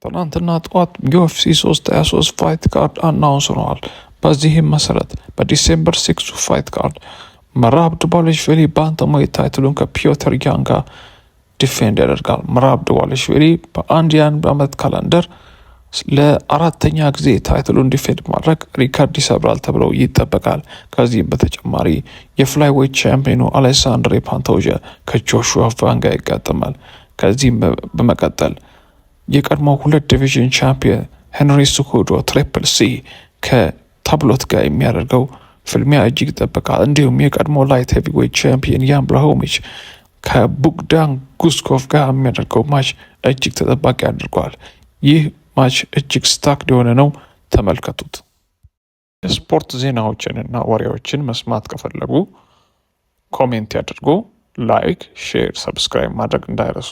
ትናንትና ጠዋት UFC 323 ፋይት ካርድ አናውንስ ሆነዋል። በዚህም መሰረት በዲሴምበር 6 ፋይት ካርድ መራብ ዱቫሌሽቪሊ ባንታምዌይት ታይትሉን ከፒዮተር ያን ጋር ዲፌንድ ያደርጋል። መራብ ዱቫሌሽቪሊ በአንድ የአንድ ዓመት ካላንደር ለአራተኛ ጊዜ ታይትሉን ዲፌንድ ማድረግ ሪካርድ ይሰብራል ተብሎ ይጠበቃል። ከዚህም በተጨማሪ የፍላይዌይት ቻምፒዮኑ አሌሳንድሬ ፓንቶጃ ከጆሹዋ ቫን ጋር ይጋጠማል። ከዚህም በመቀጠል የቀድሞው 2 ዲቪዥን ቻምፒየን ሄንሪ ሱኩዶ ትሪፕል ሲ ከታብሎት ጋር የሚያደርገው ፍልሚያ እጅግ ይጠበቃል። እንዲሁም የቀድሞ ላይት ሄቪዌይት ቻምፒየን ያን ብላሆቪች ከቡግዳን ጉስኮቭ ጋር የሚያደርገው ማች እጅግ ተጠባቂ አድርጓል። ይህ ማች እጅግ ስታክድ የሆነ ነው። ተመልከቱት። የስፖርት ዜናዎችንና ወሬዎችን መስማት ከፈለጉ ኮሜንት ያድርጉ። ላይክ፣ ሼር፣ ሰብስክራይብ ማድረግ እንዳይረሱ።